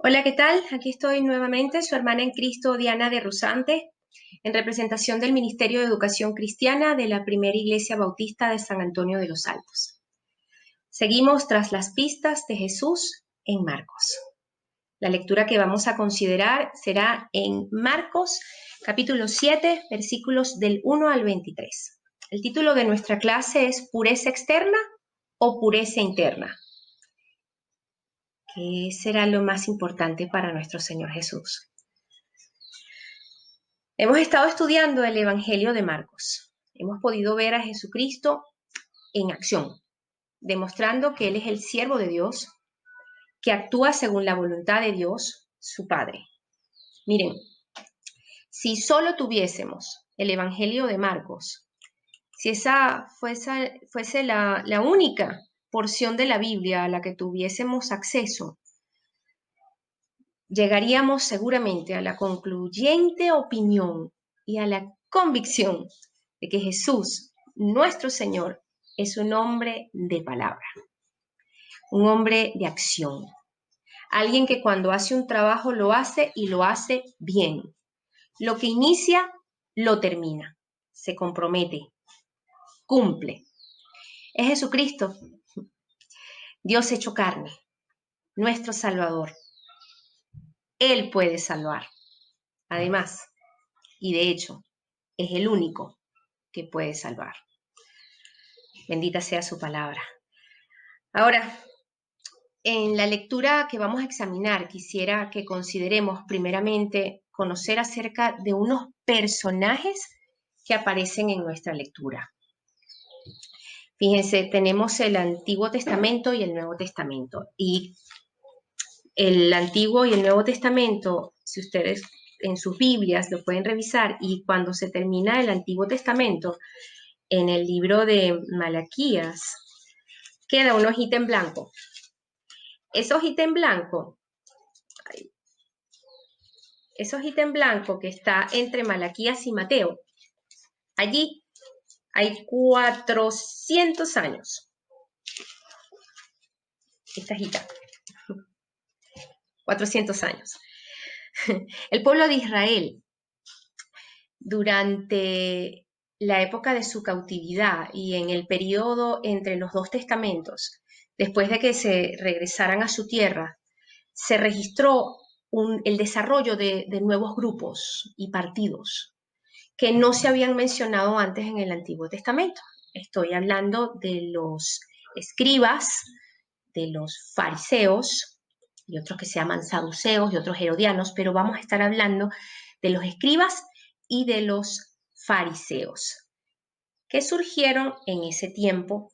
Hola, ¿qué tal? Aquí estoy nuevamente, su hermana en Cristo, Diana de Rusante, en representación del Ministerio de Educación Cristiana de la Primera Iglesia Bautista de San Antonio de los Altos. Seguimos tras las pistas de Jesús en Marcos. La lectura que vamos a considerar será en Marcos, capítulo 7, versículos del 1 al 23. El título de nuestra clase es ¿Pureza externa o pureza interna? ¿Qué será lo más importante para nuestro Señor Jesús? Hemos estado estudiando el Evangelio de Marcos. Hemos podido ver a Jesucristo en acción, demostrando que Él es el siervo de Dios, que actúa según la voluntad de Dios, su Padre. Miren, si solo tuviésemos el Evangelio de Marcos, si esa fuese la única porción de la Biblia a la que tuviésemos acceso, llegaríamos seguramente a la concluyente opinión y a la convicción de que Jesús, nuestro Señor, es un hombre de palabra, un hombre de acción, alguien que cuando hace un trabajo lo hace y lo hace bien. Lo que inicia, lo termina, se compromete, cumple. Es Jesucristo, Dios hecho carne, nuestro Salvador. Él puede salvar. Además, y de hecho, es el único que puede salvar. Bendita sea su palabra. Ahora, en la lectura que vamos a examinar, quisiera que consideremos primeramente conocer acerca de unos personajes que aparecen en nuestra lectura. Fíjense, tenemos el Antiguo Testamento y el Nuevo Testamento. Y el Antiguo y el Nuevo Testamento, si ustedes en sus Biblias lo pueden revisar, y cuando se termina el Antiguo Testamento, en el libro de Malaquías, queda una hojita en blanco. Esa hojita en blanco que está entre Malaquías y Mateo, allí hay 400 años. Esta hojita, 400 años. El pueblo de Israel, durante la época de su cautividad y en el periodo entre los dos testamentos, después de que se regresaran a su tierra, se registró el desarrollo de nuevos grupos y partidos que no se habían mencionado antes en el Antiguo Testamento. Estoy hablando de los escribas, de los fariseos y otros que se llaman saduceos y otros herodianos, pero vamos a estar hablando de los escribas y de los fariseos, que surgieron en ese tiempo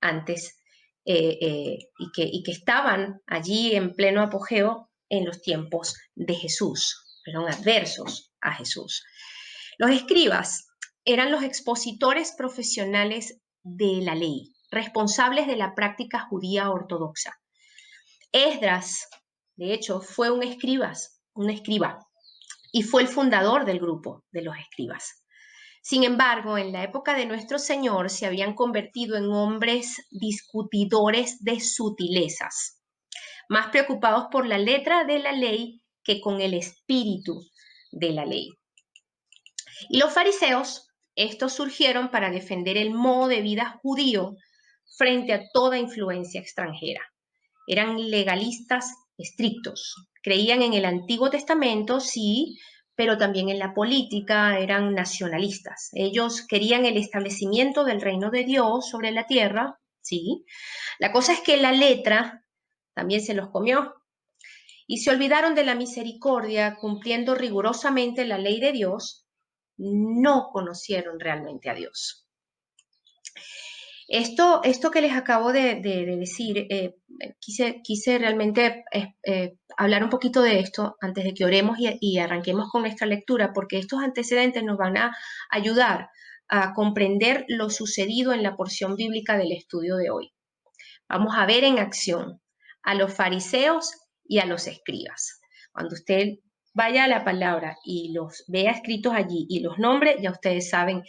antes y que estaban allí en pleno apogeo en los tiempos de Jesús, fueron adversos a Jesús. Los escribas eran los expositores profesionales de la ley, responsables de la práctica judía ortodoxa. Esdras, de hecho, fue un escriba, y fue el fundador del grupo de los escribas. Sin embargo, en la época de nuestro Señor se habían convertido en hombres discutidores de sutilezas, más preocupados por la letra de la ley que con el espíritu de la ley. Y los fariseos, estos surgieron para defender el modo de vida judío frente a toda influencia extranjera. Eran legalistas estrictos, creían en el Antiguo Testamento, sí, pero también en la política, eran nacionalistas. Ellos querían el establecimiento del reino de Dios sobre la tierra, sí. La cosa es que la letra también se los comió y se olvidaron de la misericordia, cumpliendo rigurosamente la ley de Dios, no conocieron realmente a Dios. Esto que les acabo de decir, quise realmente hablar un poquito de esto antes de que oremos y arranquemos con nuestra lectura, porque estos antecedentes nos van a ayudar a comprender lo sucedido en la porción bíblica del estudio de hoy. Vamos a ver en acción a los fariseos y a los escribas. Cuando usted vaya a la palabra y los vea escritos allí y los nombre, ya ustedes saben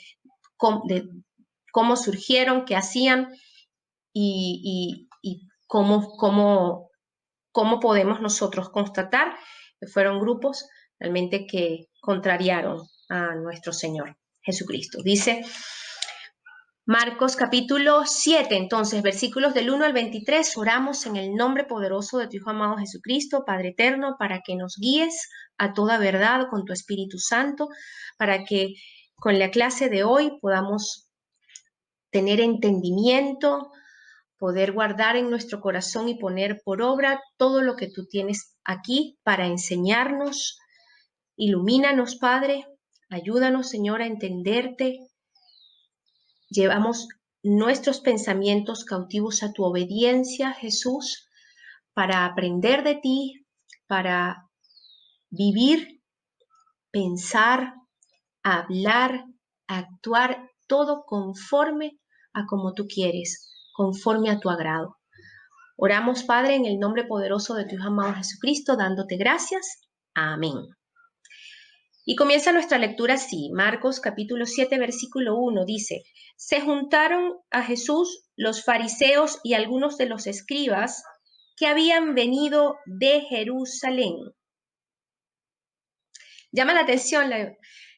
cómo surgieron, qué hacían y cómo ¿cómo podemos nosotros constatar que fueron grupos realmente que contrariaron a nuestro Señor Jesucristo? Dice Marcos capítulo 7, entonces, versículos del 1 al 23, oramos en el nombre poderoso de tu Hijo amado Jesucristo, Padre eterno, para que nos guíes a toda verdad con tu Espíritu Santo, para que con la clase de hoy podamos tener entendimiento, poder guardar en nuestro corazón y poner por obra todo lo que tú tienes aquí para enseñarnos. Ilumínanos, Padre, ayúdanos, Señor, a entenderte. Llevamos nuestros pensamientos cautivos a tu obediencia, Jesús, para aprender de ti, para vivir, pensar, hablar, actuar, todo conforme a como tú quieres, conforme a tu agrado. Oramos, Padre, en el nombre poderoso de tu Hijo amado Jesucristo, dándote gracias. Amén. Y comienza nuestra lectura así. Marcos capítulo 7, versículo 1 dice, se juntaron a Jesús los fariseos y algunos de los escribas que habían venido de Jerusalén. Llama la atención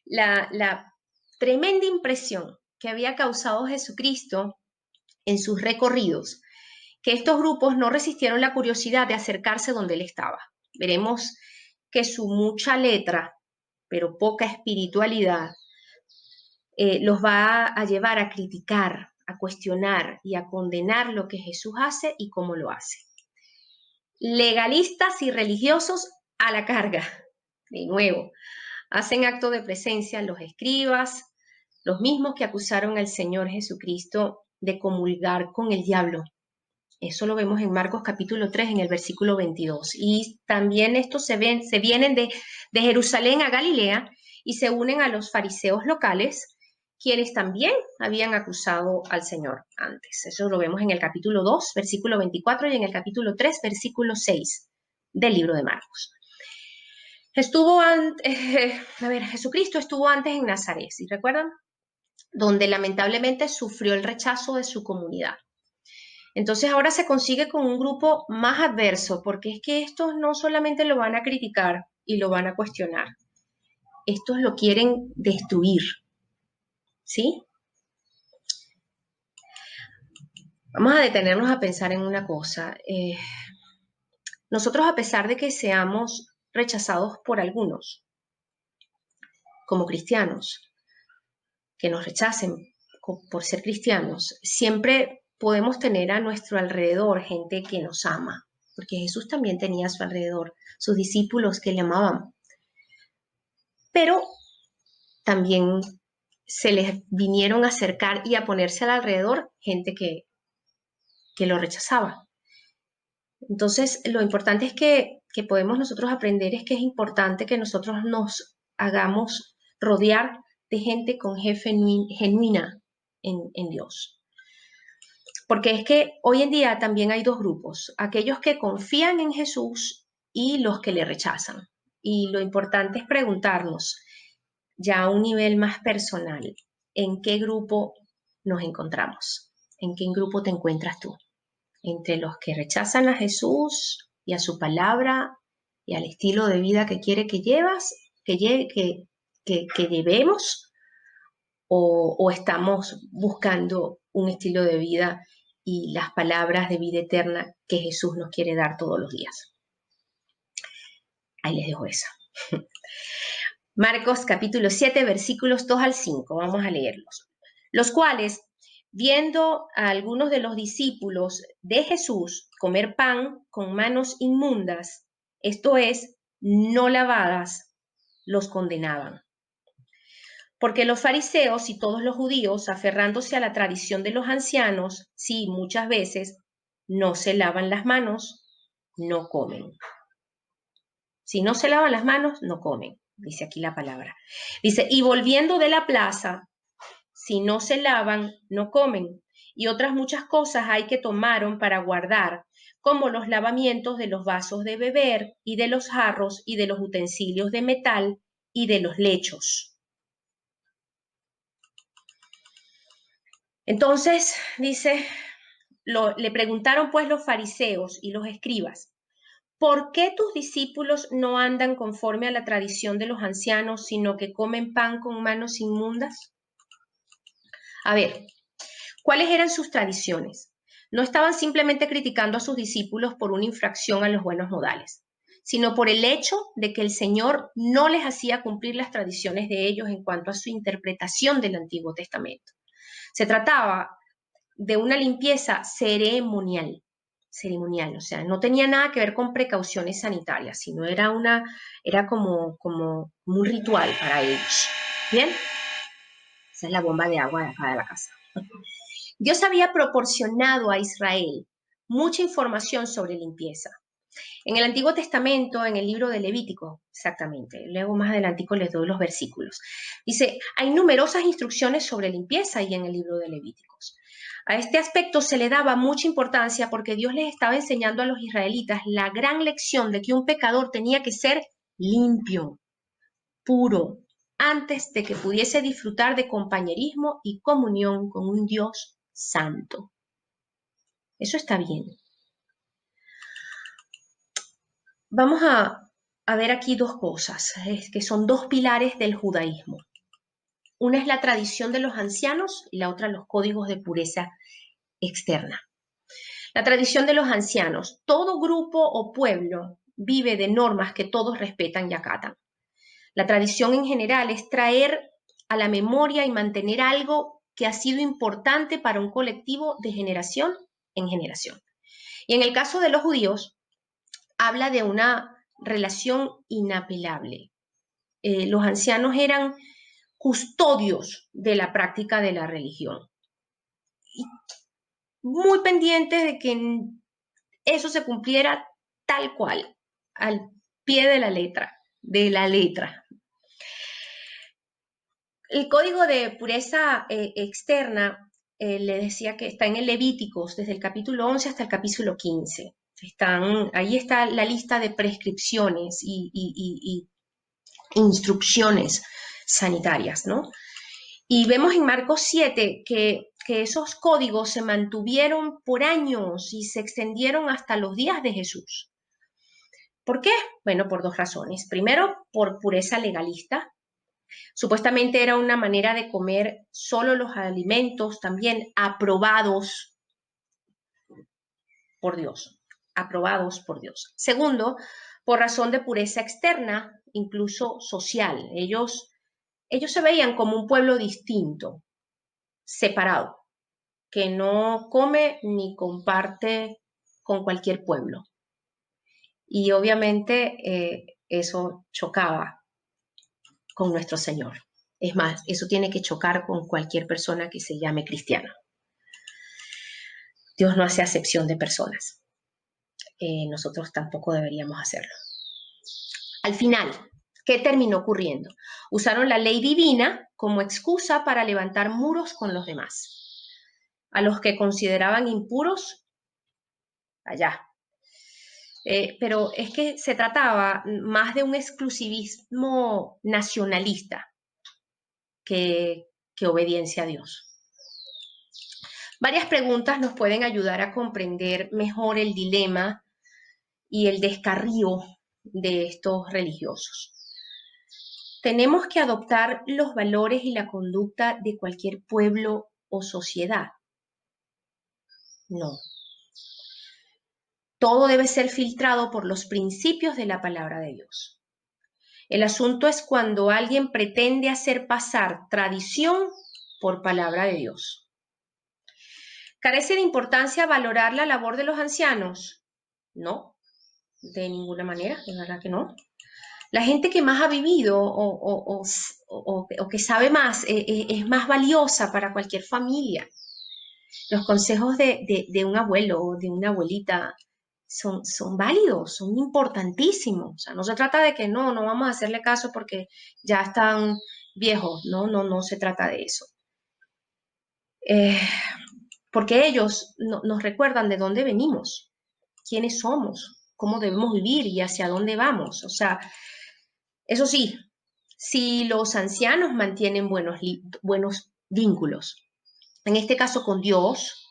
la tremenda impresión que había causado Jesucristo en sus recorridos, que estos grupos no resistieron la curiosidad de acercarse donde él estaba. Veremos que su mucha letra, pero poca espiritualidad, los va a llevar a criticar, a cuestionar y a condenar lo que Jesús hace y cómo lo hace. Legalistas y religiosos a la carga. De nuevo, hacen acto de presencia los escribas, los mismos que acusaron al Señor Jesucristo de comulgar con el diablo. Eso lo vemos en Marcos capítulo 3, en el versículo 22. Y también estos se vienen de Jerusalén a Galilea y se unen a los fariseos locales, quienes también habían acusado al Señor antes. Eso lo vemos en el capítulo 2, versículo 24, y en el capítulo 3, versículo 6 del libro de Marcos. Jesucristo estuvo antes en Nazaret, ¿sí recuerdan? Donde lamentablemente sufrió el rechazo de su comunidad. Entonces ahora se consigue con un grupo más adverso, porque es que estos no solamente lo van a criticar y lo van a cuestionar, estos lo quieren destruir, ¿sí? Vamos a detenernos a pensar en una cosa. Nosotros, a pesar de que seamos rechazados por algunos, como cristianos, que nos rechacen por ser cristianos, siempre podemos tener a nuestro alrededor gente que nos ama, porque Jesús también tenía a su alrededor sus discípulos que le amaban. Pero también se les vinieron a acercar y a ponerse al alrededor gente que lo rechazaba. Entonces, lo importante es que podemos nosotros aprender es que es importante que nosotros nos hagamos rodear de gente con fe genuina en Dios. Porque es que hoy en día también hay dos grupos, aquellos que confían en Jesús y los que le rechazan. Y lo importante es preguntarnos, ya a un nivel más personal, ¿en qué grupo nos encontramos? ¿En qué grupo te encuentras tú? ¿Entre los que rechazan a Jesús y a su palabra y al estilo de vida que quiere que llevemos? ¿O estamos buscando un estilo de vida y las palabras de vida eterna que Jesús nos quiere dar todos los días? Ahí les dejo esa. Marcos capítulo 7, versículos 2 al 5. Vamos a leerlos. Los cuales, viendo a algunos de los discípulos de Jesús comer pan con manos inmundas, esto es, no lavadas, los condenaban. Porque los fariseos y todos los judíos, aferrándose a la tradición de los ancianos, sí, muchas veces, no se lavan las manos, no comen. Si no se lavan las manos, no comen, dice aquí la palabra. Dice, y volviendo de la plaza, si no se lavan, no comen. Y otras muchas cosas hay que tomaron para guardar, como los lavamientos de los vasos de beber y de los jarros y de los utensilios de metal y de los lechos. Entonces, dice, le preguntaron pues los fariseos y los escribas, ¿por qué tus discípulos no andan conforme a la tradición de los ancianos, sino que comen pan con manos inmundas? A ver, ¿cuáles eran sus tradiciones? No estaban simplemente criticando a sus discípulos por una infracción a los buenos modales, sino por el hecho de que el Señor no les hacía cumplir las tradiciones de ellos en cuanto a su interpretación del Antiguo Testamento. Se trataba de una limpieza ceremonial, o sea, no tenía nada que ver con precauciones sanitarias, sino era como un ritual para ellos. ¿Bien? Esa es la bomba de agua de acá de la casa. Dios había proporcionado a Israel mucha información sobre limpieza. En el Antiguo Testamento, en el libro de Levítico, exactamente, luego más adelantico les doy los versículos, dice, hay numerosas instrucciones sobre limpieza y en el libro de Levíticos. A este aspecto se le daba mucha importancia porque Dios les estaba enseñando a los israelitas la gran lección de que un pecador tenía que ser limpio, puro, antes de que pudiese disfrutar de compañerismo y comunión con un Dios santo. Eso está bien. Vamos a ver aquí dos cosas, que son dos pilares del judaísmo. Una es la tradición de los ancianos y la otra los códigos de pureza externa. La tradición de los ancianos. Todo grupo o pueblo vive de normas que todos respetan y acatan. La tradición en general es traer a la memoria y mantener algo que ha sido importante para un colectivo de generación en generación. Y en el caso de los judíos, habla de una relación inapelable. Los ancianos eran custodios de la práctica de la religión. Y muy pendientes de que eso se cumpliera tal cual, al pie de la letra, El código de pureza externa, le decía que está en el Levíticos, desde el capítulo 11 hasta el capítulo 15. Ahí está la lista de prescripciones y instrucciones sanitarias, ¿no? Y vemos en Marcos 7 que esos códigos se mantuvieron por años y se extendieron hasta los días de Jesús. ¿Por qué? Bueno, por dos razones. Primero, por pureza legalista. Supuestamente era una manera de comer solo los alimentos también aprobados por Dios. Aprobados por Dios. Segundo, por razón de pureza externa, incluso social. Ellos se veían como un pueblo distinto, separado, que no come ni comparte con cualquier pueblo. Y obviamente eso chocaba con nuestro Señor. Es más, eso tiene que chocar con cualquier persona que se llame cristiana. Dios no hace acepción de personas. Nosotros tampoco deberíamos hacerlo. Al final, ¿qué terminó ocurriendo? Usaron la ley divina como excusa para levantar muros con los demás. A los que consideraban impuros, allá. Pero es que se trataba más de un exclusivismo nacionalista que obediencia a Dios. Varias preguntas nos pueden ayudar a comprender mejor el dilema y el descarrío de estos religiosos. ¿Tenemos que adoptar los valores y la conducta de cualquier pueblo o sociedad? No. Todo debe ser filtrado por los principios de la palabra de Dios. El asunto es cuando alguien pretende hacer pasar tradición por palabra de Dios. ¿Carece de importancia valorar la labor de los ancianos? No, de ninguna manera, de verdad que no. La gente que más ha vivido o que sabe más es más valiosa para cualquier familia. Los consejos de un abuelo o de una abuelita son válidos, son importantísimos. O sea, no se trata de que no vamos a hacerle caso porque ya están viejos. No se trata de eso. Porque ellos nos recuerdan de dónde venimos, quiénes somos, cómo debemos vivir y hacia dónde vamos. O sea, eso sí, si los ancianos mantienen buenos vínculos, en este caso con Dios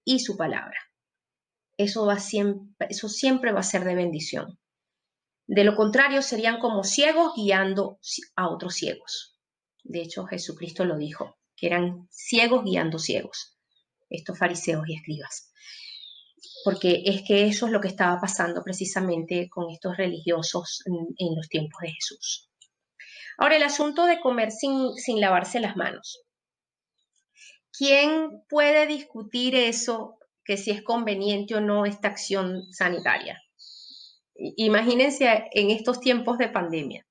y su palabra. eso siempre va a ser de bendición. De lo contrario, serían como ciegos guiando a otros ciegos. De hecho, Jesucristo lo dijo, que eran ciegos guiando ciegos, estos fariseos y escribas. Porque es que eso es lo que estaba pasando precisamente con estos religiosos en los tiempos de Jesús. Ahora, el asunto de comer sin lavarse las manos. ¿Quién puede discutir eso, que si es conveniente o no esta acción sanitaria? Imagínense en estos tiempos de pandemia.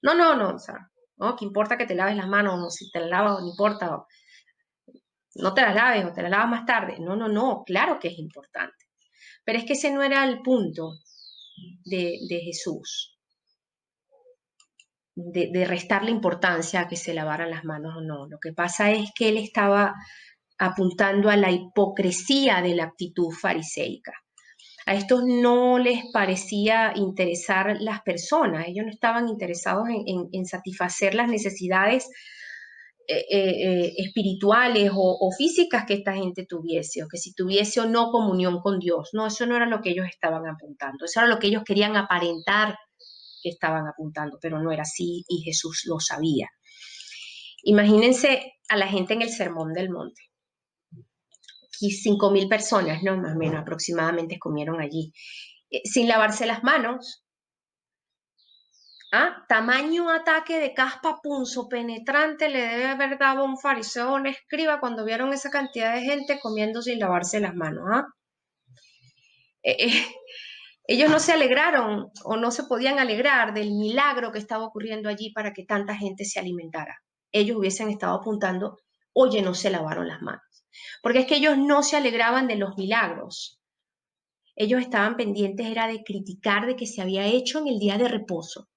No, o sea, no, que importa que te laves las manos, o si te las lavas, no importa, o no te las laves o te las lavas más tarde. No, claro que es importante. Pero es que ese no era el punto de Jesús, de restarle importancia a que se lavaran las manos o no. Lo que pasa es que él estaba apuntando a la hipocresía de la actitud fariseica. A estos no les parecía interesar las personas, ellos no estaban interesados en satisfacer las necesidades espirituales o físicas que esta gente tuviese, o que si tuviese o no comunión con Dios. No, eso no era lo que ellos estaban apuntando, eso era lo que ellos querían aparentar que estaban apuntando, pero no era así y Jesús lo sabía. Imagínense a la gente en el Sermón del Monte. 5.000 personas, ¿no? Más o menos aproximadamente comieron allí, sin lavarse las manos. Tamaño ataque de caspa punzopenetrante le debe haber dado a un fariseo o un escriba cuando vieron esa cantidad de gente comiendo sin lavarse las manos. Ellos no se alegraron o no se podían alegrar del milagro que estaba ocurriendo allí para que tanta gente se alimentara. Ellos hubiesen estado apuntando, oye, no se lavaron las manos. Porque es que ellos no se alegraban de los milagros. Ellos estaban pendientes, era de criticar de que se había hecho en el día de reposo,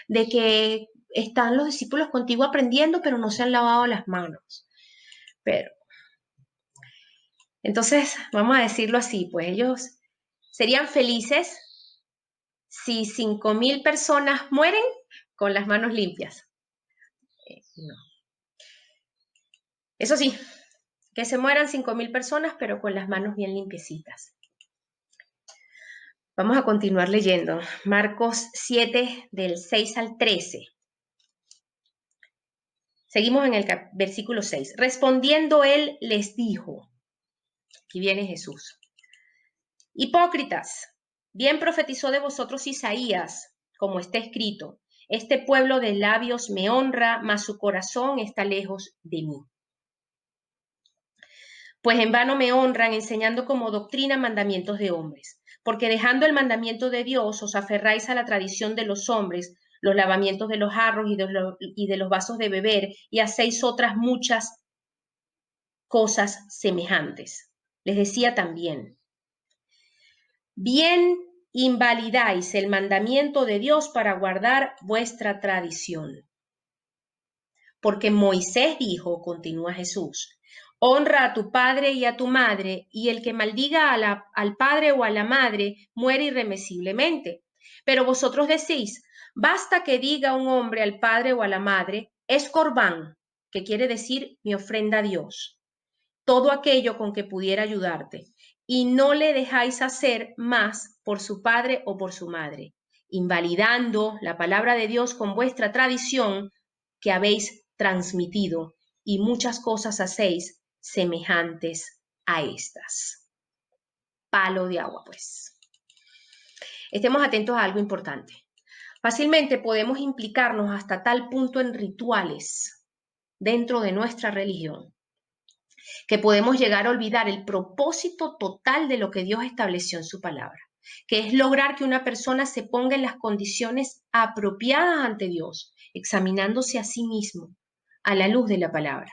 de que están los discípulos contigo aprendiendo, pero no se han lavado las manos. Pero, entonces, vamos a decirlo así, pues ellos serían felices si 5.000 personas mueren con las manos limpias. No. Eso sí, que se mueran 5.000 personas, pero con las manos bien limpiecitas. Vamos a continuar leyendo. Marcos 7, del 6 al 13. Seguimos en el versículo 6. Respondiendo él les dijo, aquí viene Jesús, hipócritas, bien profetizó de vosotros Isaías, como está escrito, este pueblo de labios me honra, mas su corazón está lejos de mí. Pues en vano me honran enseñando como doctrina mandamientos de hombres, porque dejando el mandamiento de Dios os aferráis a la tradición de los hombres, los lavamientos de los jarros y de los vasos de beber, y hacéis otras muchas cosas semejantes. Les decía también, bien invalidáis el mandamiento de Dios para guardar vuestra tradición. Porque Moisés dijo, continúa Jesús, honra a tu padre y a tu madre, y el que maldiga al padre o a la madre muere irremisiblemente. Pero vosotros decís, basta que diga un hombre al padre o a la madre, es corbán, que quiere decir mi ofrenda a Dios, todo aquello con que pudiera ayudarte, y no le dejáis hacer más por su padre o por su madre, invalidando la palabra de Dios con vuestra tradición que habéis transmitido, y muchas cosas hacéis semejantes a estas. Palo de agua, pues. Estemos atentos a algo importante. Fácilmente podemos implicarnos hasta tal punto en rituales dentro de nuestra religión que podemos llegar a olvidar el propósito total de lo que Dios estableció en su palabra, que es lograr que una persona se ponga en las condiciones apropiadas ante Dios, examinándose a sí mismo a la luz de la palabra.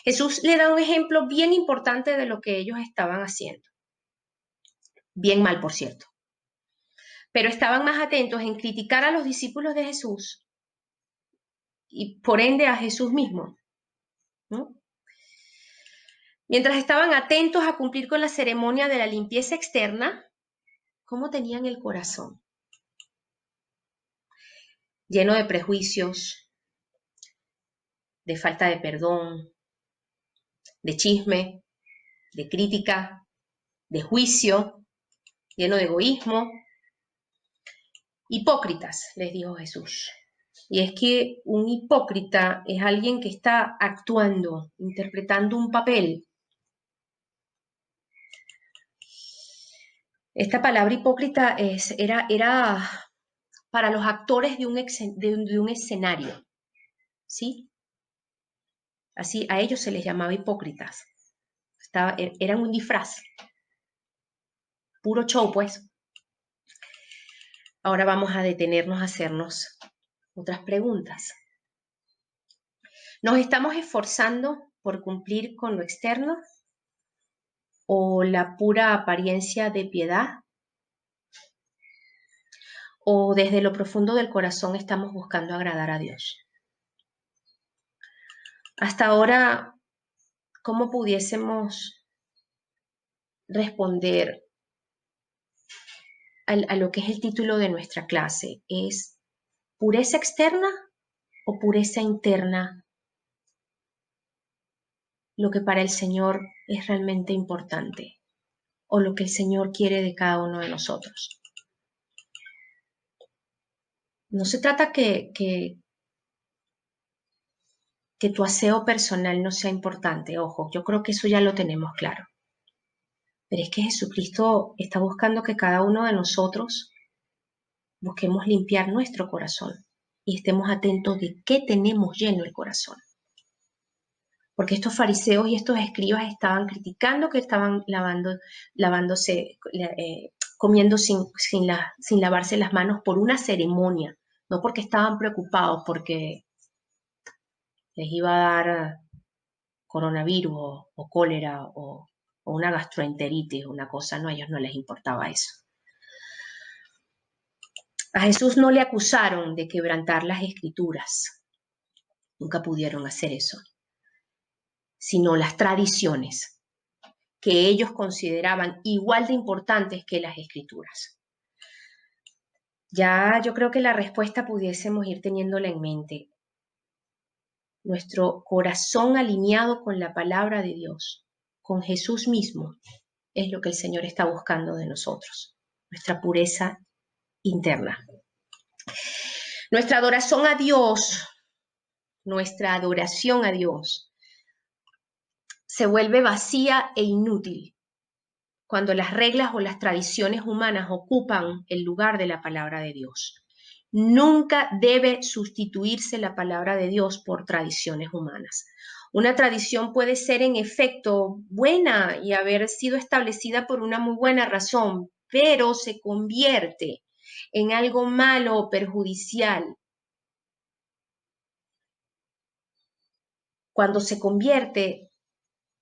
Jesús le da un ejemplo bien importante de lo que ellos estaban haciendo. Bien mal, por cierto. Pero estaban más atentos en criticar a los discípulos de Jesús y por ende a Jesús mismo, ¿no? Mientras estaban atentos a cumplir con la ceremonia de la limpieza externa, ¿cómo tenían el corazón? Lleno de prejuicios, de falta de perdón, de chisme, de crítica, de juicio, lleno de egoísmo. Hipócritas, les dijo Jesús. Y es que un hipócrita es alguien que está actuando, interpretando un papel. Esta palabra hipócrita era para los actores de un escenario, ¿sí? Así a ellos se les llamaba hipócritas. Eran un disfraz, puro show, pues. Ahora vamos a detenernos a hacernos otras preguntas. ¿Nos estamos esforzando por cumplir con lo externo o la pura apariencia de piedad? ¿O desde lo profundo del corazón estamos buscando agradar a Dios? Hasta ahora, ¿cómo pudiésemos responder a lo que es el título de nuestra clase? ¿Es pureza externa o pureza interna lo que para el Señor es realmente importante o lo que el Señor quiere de cada uno de nosotros? No se trata que tu aseo personal no sea importante, ojo, yo creo que eso ya lo tenemos claro. Pero es que Jesucristo está buscando que cada uno de nosotros busquemos limpiar nuestro corazón y estemos atentos de qué tenemos lleno el corazón. Porque estos fariseos y estos escribas estaban criticando que estaban comiendo sin lavarse las manos por una ceremonia, no porque estaban preocupados porque les iba a dar coronavirus o cólera o una gastroenteritis, una cosa, no, a ellos no les importaba eso. A Jesús no le acusaron de quebrantar las escrituras, nunca pudieron hacer eso, sino las tradiciones que ellos consideraban igual de importantes que las escrituras. Ya yo creo que la respuesta pudiésemos ir teniéndola en mente. Nuestro corazón alineado con la palabra de Dios, con Jesús mismo, es lo que el Señor está buscando de nosotros, nuestra pureza interna. Nuestra adoración a Dios se vuelve vacía e inútil cuando las reglas o las tradiciones humanas ocupan el lugar de la palabra de Dios. Nunca debe sustituirse la palabra de Dios por tradiciones humanas. Una tradición puede ser en efecto buena y haber sido establecida por una muy buena razón, pero se convierte en algo malo o perjudicial cuando se convierte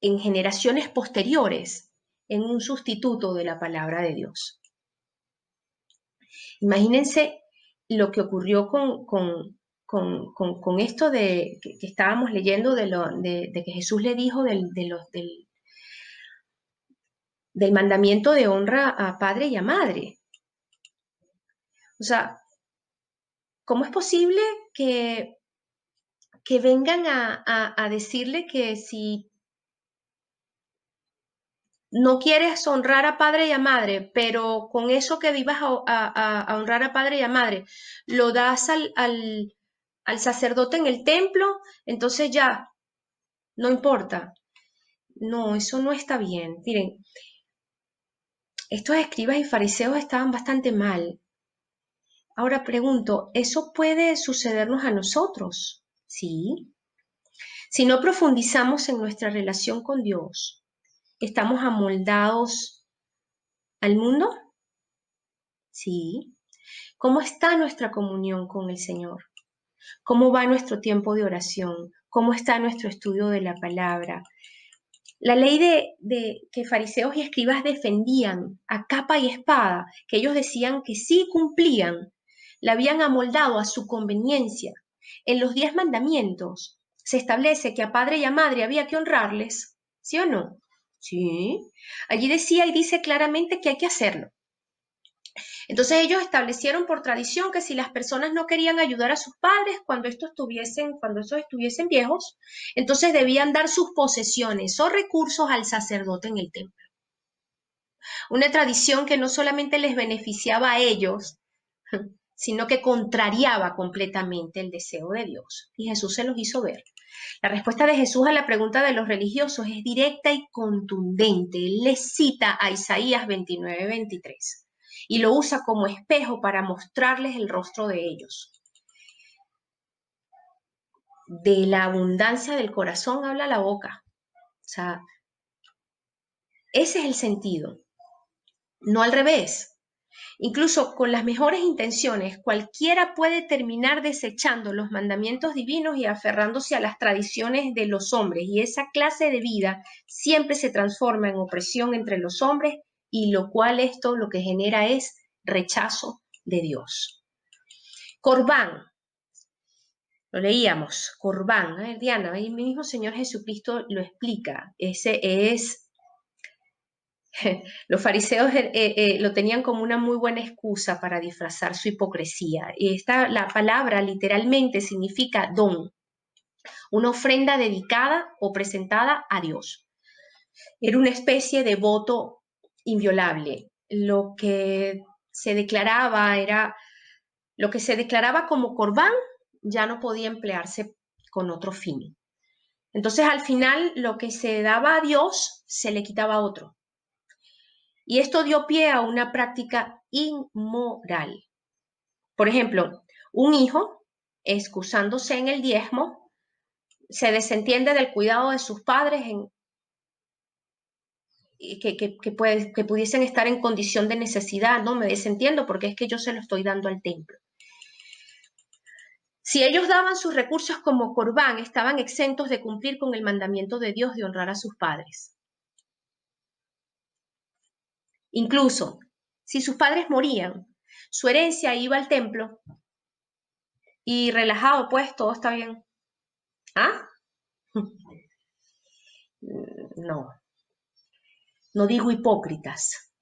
en generaciones posteriores en un sustituto de la palabra de Dios. Imagínense lo que ocurrió con esto que estábamos leyendo de que Jesús le dijo del mandamiento de honra a padre y a madre. O sea, ¿cómo es posible que vengan a decirle que si no quieres honrar a padre y a madre, pero con eso que vivas a honrar a padre y a madre, lo das al sacerdote en el templo, entonces ya, no importa? No, eso no está bien. Miren, estos escribas y fariseos estaban bastante mal. Ahora pregunto, ¿eso puede sucedernos a nosotros? Sí. Si no profundizamos en nuestra relación con Dios, ¿estamos amoldados al mundo? Sí. ¿Cómo está nuestra comunión con el Señor? ¿Cómo va nuestro tiempo de oración? ¿Cómo está nuestro estudio de la palabra? La ley que fariseos y escribas defendían a capa y espada, que ellos decían que sí cumplían, la habían amoldado a su conveniencia. En los 10 mandamientos se establece que a padre y a madre había que honrarles, ¿sí o no? Sí. Allí decía y dice claramente que hay que hacerlo. Entonces ellos establecieron por tradición que si las personas no querían ayudar a sus padres cuando estos estuviesen viejos, entonces debían dar sus posesiones o recursos al sacerdote en el templo. Una tradición que no solamente les beneficiaba a ellos, sino que contrariaba completamente el deseo de Dios. Y Jesús se los hizo ver. La respuesta de Jesús a la pregunta de los religiosos es directa y contundente. Él les cita a Isaías 29:23 y lo usa como espejo para mostrarles el rostro de ellos. De la abundancia del corazón habla la boca. O sea, ese es el sentido, no al revés. Incluso con las mejores intenciones, cualquiera puede terminar desechando los mandamientos divinos y aferrándose a las tradiciones de los hombres, y esa clase de vida siempre se transforma en opresión entre los hombres, y lo cual esto lo que genera es rechazo de Dios. Corbán, lo leíamos, Corbán, Diana, ahí mismo Señor Jesucristo lo explica, ese es... Los fariseos lo tenían como una muy buena excusa para disfrazar su hipocresía. Y la palabra literalmente significa don, una ofrenda dedicada o presentada a Dios. Era una especie de voto inviolable. Lo que se declaraba como corbán ya no podía emplearse con otro fin. Entonces al final lo que se daba a Dios se le quitaba a otro. Y esto dio pie a una práctica inmoral. Por ejemplo, un hijo, excusándose en el diezmo, se desentiende del cuidado de sus padres que pudiesen estar en condición de necesidad. No, me desentiendo porque es que yo se lo estoy dando al templo. Si ellos daban sus recursos como corbán, estaban exentos de cumplir con el mandamiento de Dios de honrar a sus padres. Incluso, si sus padres morían, su herencia iba al templo y relajado, pues todo está bien. ¿Ah? No, no digo hipócritas,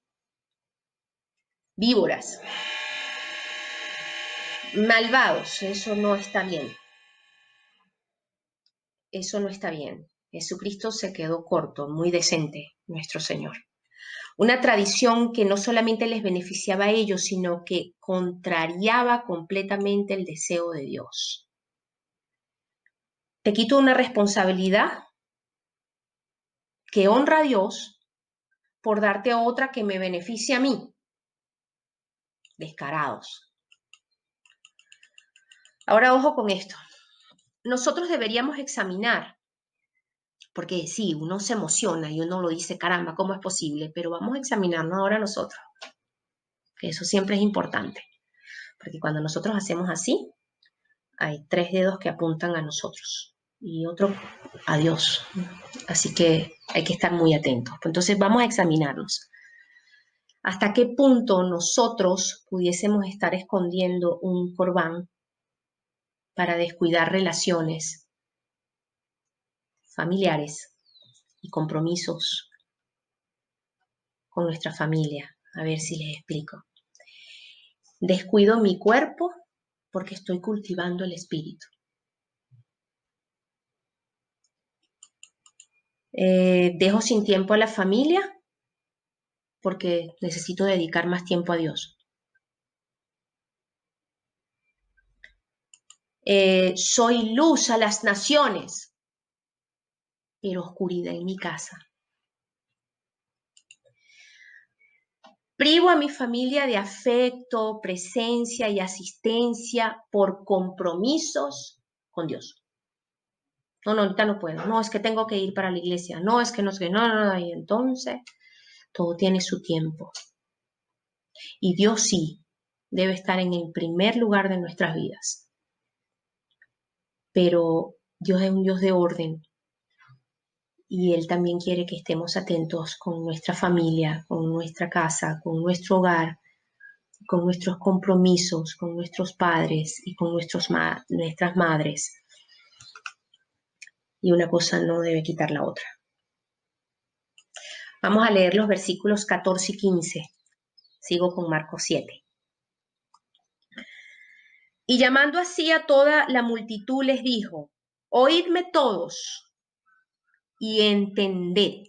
víboras, malvados, eso no está bien. Eso no está bien. Jesucristo se quedó corto, muy decente, nuestro Señor. Una tradición que no solamente les beneficiaba a ellos, sino que contrariaba completamente el deseo de Dios. Te quito una responsabilidad que honra a Dios por darte otra que me beneficie a mí. Descarados. Ahora ojo con esto. Nosotros deberíamos examinar, porque sí, uno se emociona y uno lo dice, caramba, ¿cómo es posible? Pero vamos a examinarnos ahora nosotros, que eso siempre es importante, porque cuando nosotros hacemos así, hay 3 dedos que apuntan a nosotros y otro a Dios. Así que hay que estar muy atentos. Entonces vamos a examinarnos. ¿Hasta qué punto nosotros pudiésemos estar escondiendo un corbán para descuidar relaciones familiares y compromisos con nuestra familia? A ver si les explico. Descuido mi cuerpo porque estoy cultivando el espíritu. Dejo sin tiempo a la familia porque necesito dedicar más tiempo a Dios. Soy luz a las naciones, pero oscuridad en mi casa. Privo a mi familia de afecto, presencia y asistencia por compromisos con Dios. No, ahorita no puedo. No, es que tengo que ir para la iglesia. No, es que no, no. Y entonces todo tiene su tiempo. Y Dios sí debe estar en el primer lugar de nuestras vidas. Pero Dios es un Dios de orden. Y Él también quiere que estemos atentos con nuestra familia, con nuestra casa, con nuestro hogar, con nuestros compromisos, con nuestros padres y con nuestras madres. Y una cosa no debe quitar la otra. Vamos a leer los versículos 14 y 15. Sigo con Marcos 7. Y llamando así a toda la multitud les dijo, oídme todos y entended.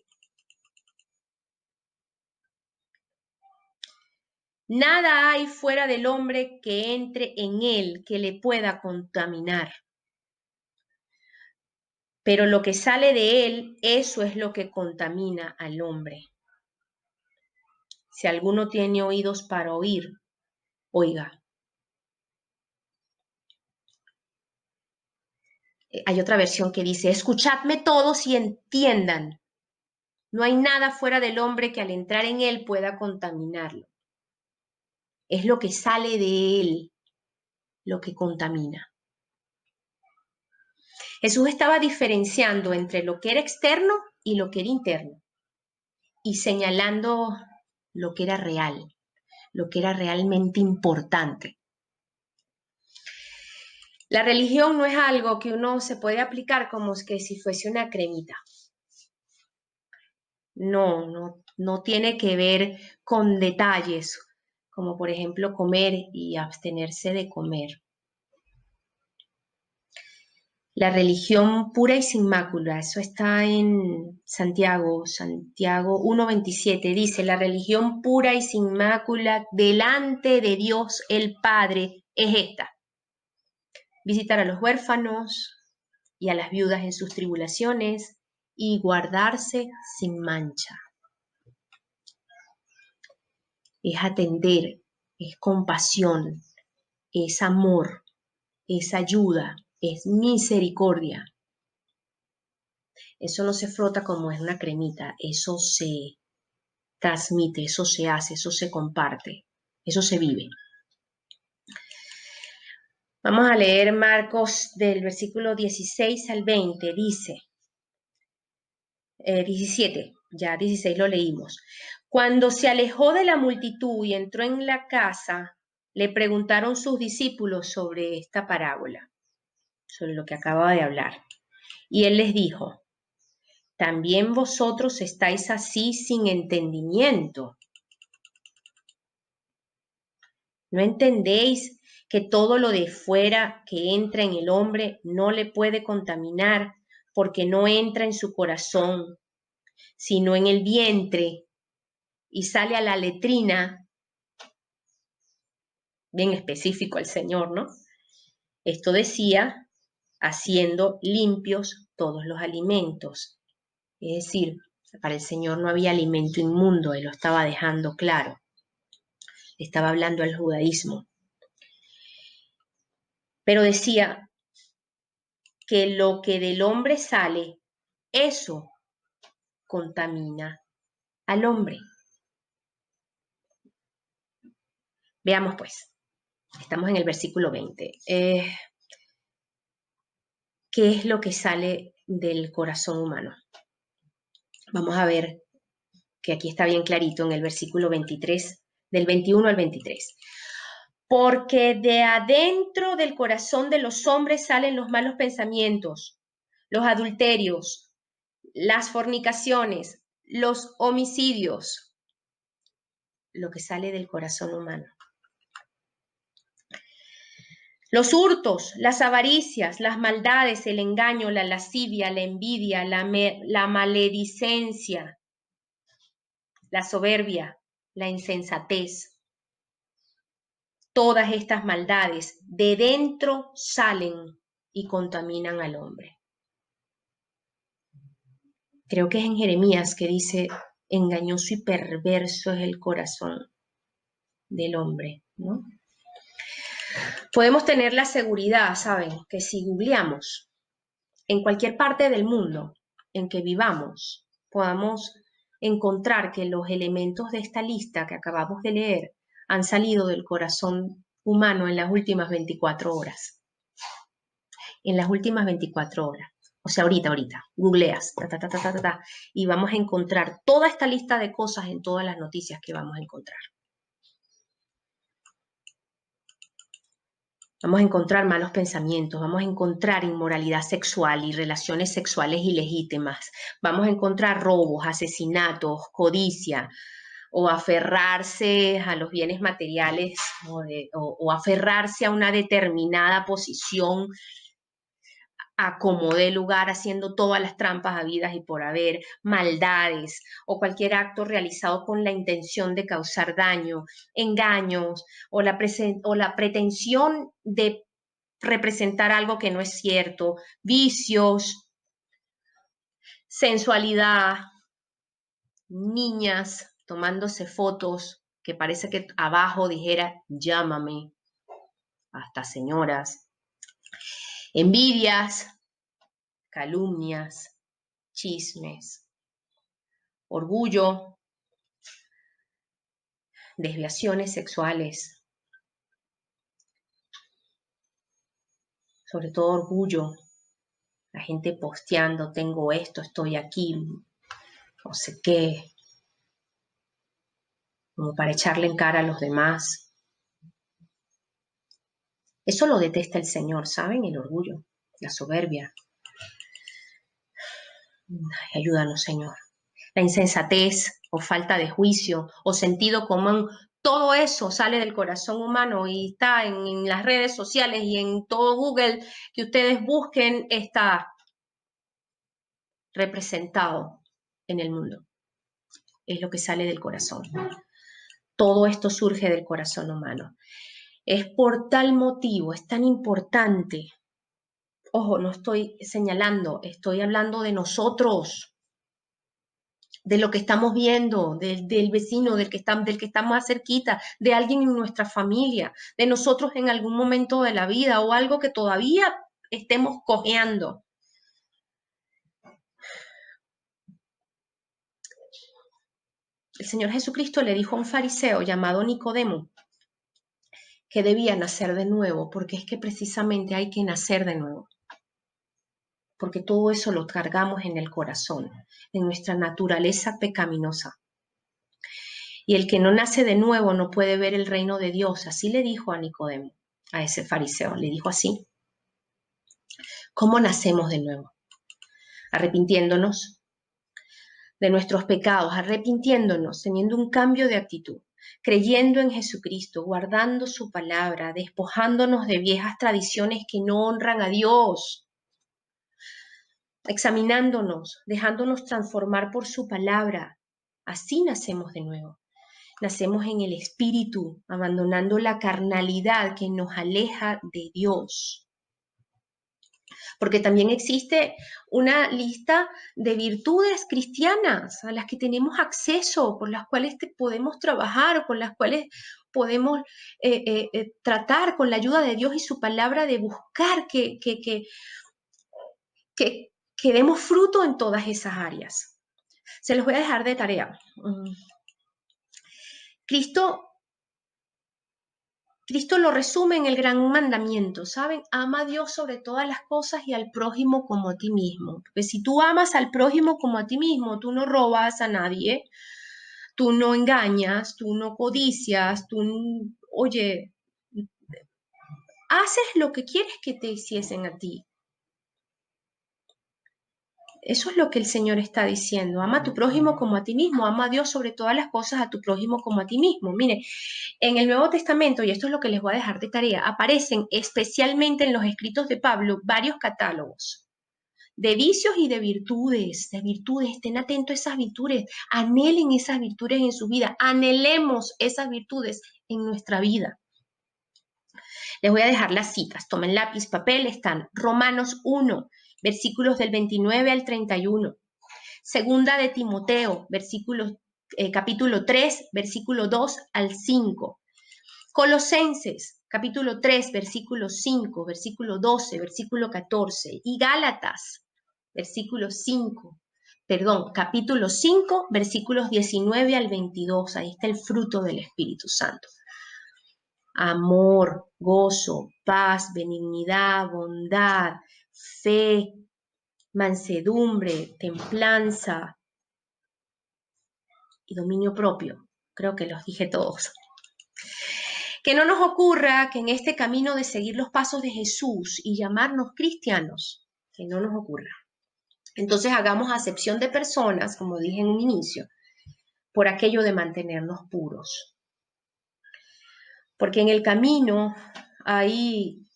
Nada hay fuera del hombre que entre en él que le pueda contaminar. Pero lo que sale de él, eso es lo que contamina al hombre. Si alguno tiene oídos para oír, oiga. Hay otra versión que dice, escuchadme todos y entiendan. No hay nada fuera del hombre que al entrar en él pueda contaminarlo. Es lo que sale de él lo que contamina. Jesús estaba diferenciando entre lo que era externo y lo que era interno y señalando lo que era real, lo que era realmente importante. La religión no es algo que uno se puede aplicar como que si fuese una cremita. No tiene que ver con detalles, como por ejemplo comer y abstenerse de comer. La religión pura y sin mácula, eso está en Santiago 1:27, dice, la religión pura y sin mácula delante de Dios el Padre es esta: visitar a los huérfanos y a las viudas en sus tribulaciones y guardarse sin mancha. Es atender, es compasión, es amor, es ayuda, es misericordia. Eso no se frota como es una cremita, eso se transmite, eso se hace, eso se comparte, eso se vive. Vamos a leer Marcos del versículo 16 al 20, dice, 17, ya 16 lo leímos. Cuando se alejó de la multitud y entró en la casa, le preguntaron sus discípulos sobre esta parábola, sobre lo que acababa de hablar. Y él les dijo, ¿también vosotros estáis así sin entendimiento? ¿No entendéis que todo lo de fuera que entra en el hombre no le puede contaminar porque no entra en su corazón, sino en el vientre y sale a la letrina? Bien específico el Señor, ¿no? Esto decía, haciendo limpios todos los alimentos. Es decir, para el Señor no había alimento inmundo, Él lo estaba dejando claro. Estaba hablando al judaísmo. Pero decía que lo que del hombre sale, eso contamina al hombre. Veamos pues, estamos en el versículo 20. ¿Qué es lo que sale del corazón humano? Vamos a ver que aquí está bien clarito en el versículo 23, del 21 al 23. Porque de adentro del corazón de los hombres salen los malos pensamientos, los adulterios, las fornicaciones, los homicidios, lo que sale del corazón humano. Los hurtos, las avaricias, las maldades, el engaño, la lascivia, la envidia, la maledicencia, la soberbia, la insensatez. Todas estas maldades de dentro salen y contaminan al hombre. Creo que es en Jeremías que dice, engañoso y perverso es el corazón del hombre, ¿no? Podemos tener la seguridad, ¿saben?, que si googleamos en cualquier parte del mundo en que vivamos, podamos encontrar que los elementos de esta lista que acabamos de leer han salido del corazón humano en las últimas 24 horas. En las últimas 24 horas. O sea, ahorita, googleas, y vamos a encontrar toda esta lista de cosas en todas las noticias que vamos a encontrar. Vamos a encontrar malos pensamientos, vamos a encontrar inmoralidad sexual y relaciones sexuales ilegítimas, vamos a encontrar robos, asesinatos, codicia, o aferrarse a los bienes materiales o aferrarse a una determinada posición a como dé lugar, haciendo todas las trampas habidas y por haber, maldades o cualquier acto realizado con la intención de causar daño, engaños o la pretensión de representar algo que no es cierto, vicios, sensualidad, niñas tomándose fotos que parece que abajo dijera llámame, hasta señoras, envidias, calumnias, chismes, orgullo, desviaciones sexuales, sobre todo orgullo, la gente posteando, tengo esto, estoy aquí, no sé qué, como para echarle en cara a los demás. Eso lo detesta el Señor, ¿saben? El orgullo, la soberbia. Ay, ayúdanos, Señor. La insensatez o falta de juicio o sentido común, todo eso sale del corazón humano y está en las redes sociales y en todo Google que ustedes busquen, está representado en el mundo. Es lo que sale del corazón. Todo esto surge del corazón humano. Es por tal motivo, es tan importante. Ojo, no estoy señalando, estoy hablando de nosotros, de lo que estamos viendo, del vecino, del que está más cerquita, de alguien en nuestra familia, de nosotros en algún momento de la vida o algo que todavía estemos cojeando. El Señor Jesucristo le dijo a un fariseo llamado Nicodemo que debía nacer de nuevo, porque es que precisamente hay que nacer de nuevo. Porque todo eso lo cargamos en el corazón, en nuestra naturaleza pecaminosa. Y el que no nace de nuevo no puede ver el reino de Dios. Así le dijo a Nicodemo, a ese fariseo, le dijo así. ¿Cómo nacemos de nuevo? Arrepintiéndonos de nuestros pecados, arrepintiéndonos, teniendo un cambio de actitud, creyendo en Jesucristo, guardando su palabra, despojándonos de viejas tradiciones que no honran a Dios, examinándonos, dejándonos transformar por su palabra. Así nacemos de nuevo. Nacemos en el Espíritu, abandonando la carnalidad que nos aleja de Dios. Porque también existe una lista de virtudes cristianas a las que tenemos acceso, por las cuales podemos trabajar, con las cuales podemos tratar con la ayuda de Dios y su palabra de buscar que demos fruto en todas esas áreas. Se los voy a dejar de tarea. Cristo lo resume en el gran mandamiento, ¿saben? Ama a Dios sobre todas las cosas y al prójimo como a ti mismo. Porque si tú amas al prójimo como a ti mismo, tú no robas a nadie, tú no engañas, tú no codicias, oye, haces lo que quieres que te hiciesen a ti. Eso es lo que el Señor está diciendo. Ama a tu prójimo como a ti mismo. Ama a Dios sobre todas las cosas, a tu prójimo como a ti mismo. Mire, en el Nuevo Testamento, y esto es lo que les voy a dejar de tarea, aparecen especialmente en los escritos de Pablo varios catálogos de vicios y de virtudes. Estén atentos a esas virtudes. Anhelen esas virtudes en su vida. Anhelemos esas virtudes en nuestra vida. Les voy a dejar las citas. Tomen lápiz, papel. Están Romanos 1, versículos del 29 al 31. Segunda de Timoteo, capítulo 3, versículo 2 al 5. Colosenses, capítulo 3, versículo 5, versículo 12, versículo 14. Y Gálatas, capítulo 5, versículos 19 al 22. Ahí está el fruto del Espíritu Santo. Amor, gozo, paz, benignidad, bondad, fe, mansedumbre, templanza y dominio propio. Creo que los dije todos. Que no nos ocurra que en este camino de seguir los pasos de Jesús y llamarnos cristianos, que no nos ocurra. Entonces hagamos acepción de personas, como dije en un inicio, por aquello de mantenernos puros. Porque en el camino hay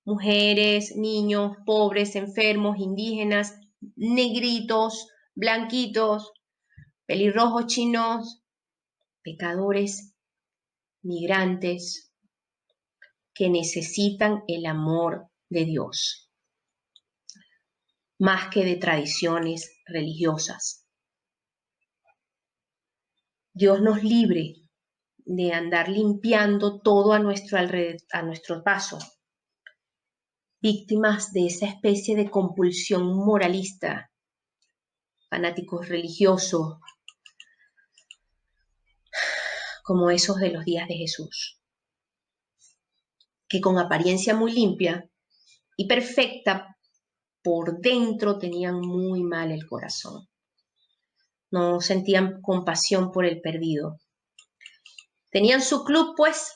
mujeres, niños, pobres, enfermos, indígenas, negritos, blanquitos, pelirrojos, chinos, pecadores, migrantes, que necesitan el amor de Dios, más que de tradiciones religiosas. Dios nos libre de andar limpiando todo a nuestro paso, víctimas de esa especie de compulsión moralista, fanáticos religiosos, como esos de los días de Jesús, que con apariencia muy limpia y perfecta, por dentro tenían muy mal el corazón. No sentían compasión por el perdido. Tenían su club, pues,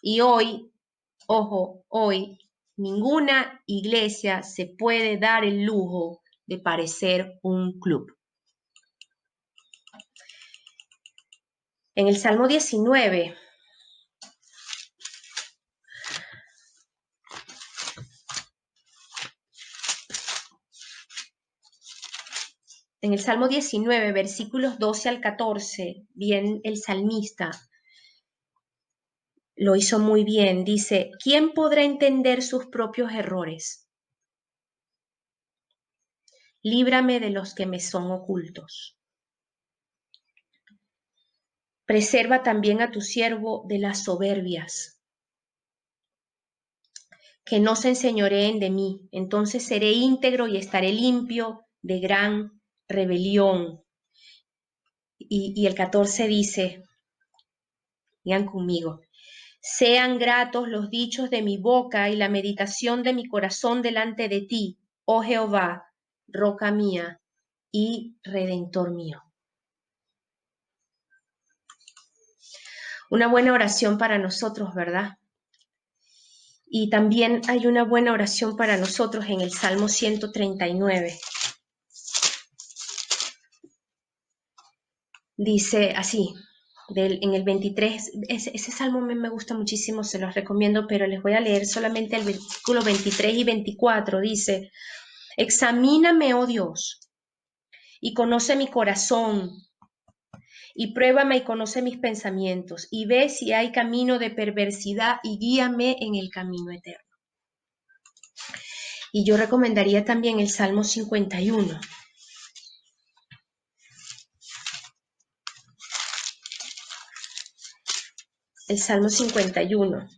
y hoy, ojo, hoy, ninguna iglesia se puede dar el lujo de parecer un club. En el Salmo 19, versículos 12 al 14, bien el salmista lo hizo muy bien. Dice, ¿quién podrá entender sus propios errores? Líbrame de los que me son ocultos. Preserva también a tu siervo de las soberbias, que no se enseñoreen de mí. Entonces seré íntegro y estaré limpio de gran rebelión. Y el 14 dice, digan conmigo, sean gratos los dichos de mi boca y la meditación de mi corazón delante de ti, oh Jehová, roca mía y redentor mío. Una buena oración para nosotros, ¿verdad? Y también hay una buena oración para nosotros en el Salmo 139. Dice así, en el 23, ese salmo me gusta muchísimo, se los recomiendo, pero les voy a leer solamente el versículo 23 y 24. Dice, examíname, oh Dios, y conoce mi corazón, y pruébame y conoce mis pensamientos, y ve si hay camino de perversidad, y guíame en el camino eterno. Y yo recomendaría también el Salmo 51. El Salmo 51.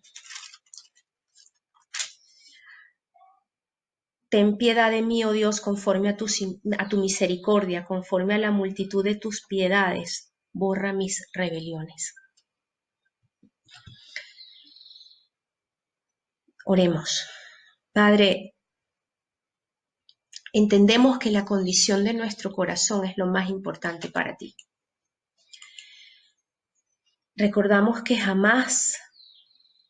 Ten piedad de mí, oh Dios, conforme a tu misericordia, conforme a la multitud de tus piedades, borra mis rebeliones. Oremos. Padre, entendemos que la condición de nuestro corazón es lo más importante para ti. Recordamos que jamás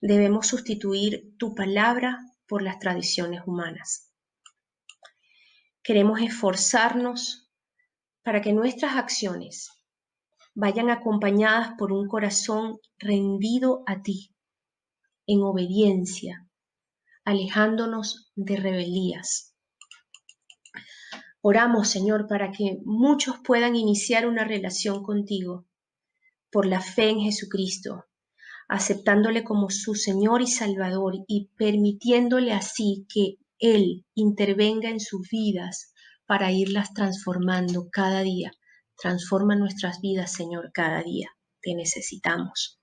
debemos sustituir tu palabra por las tradiciones humanas. Queremos esforzarnos para que nuestras acciones vayan acompañadas por un corazón rendido a ti, en obediencia, alejándonos de rebeldías. Oramos, Señor, para que muchos puedan iniciar una relación contigo por la fe en Jesucristo, aceptándole como su Señor y Salvador y permitiéndole así que Él intervenga en sus vidas para irlas transformando cada día. Transforma nuestras vidas, Señor, cada día. Te necesitamos.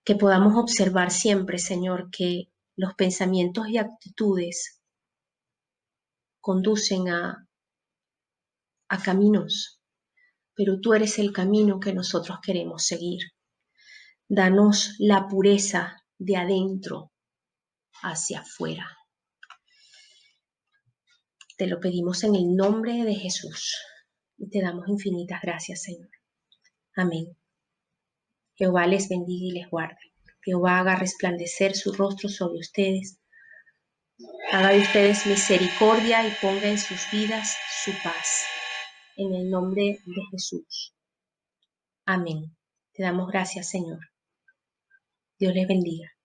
Que podamos observar siempre, Señor, que los pensamientos y actitudes conducen a caminos, pero tú eres el camino que nosotros queremos seguir. Danos la pureza de adentro hacia afuera. Te lo pedimos en el nombre de Jesús y te damos infinitas gracias, Señor. Amén. Jehová les bendiga y les guarde. Jehová haga resplandecer su rostro sobre ustedes, haga de ustedes misericordia y ponga en sus vidas su paz. En el nombre de Jesús. Amén. Te damos gracias, Señor. Dios les bendiga.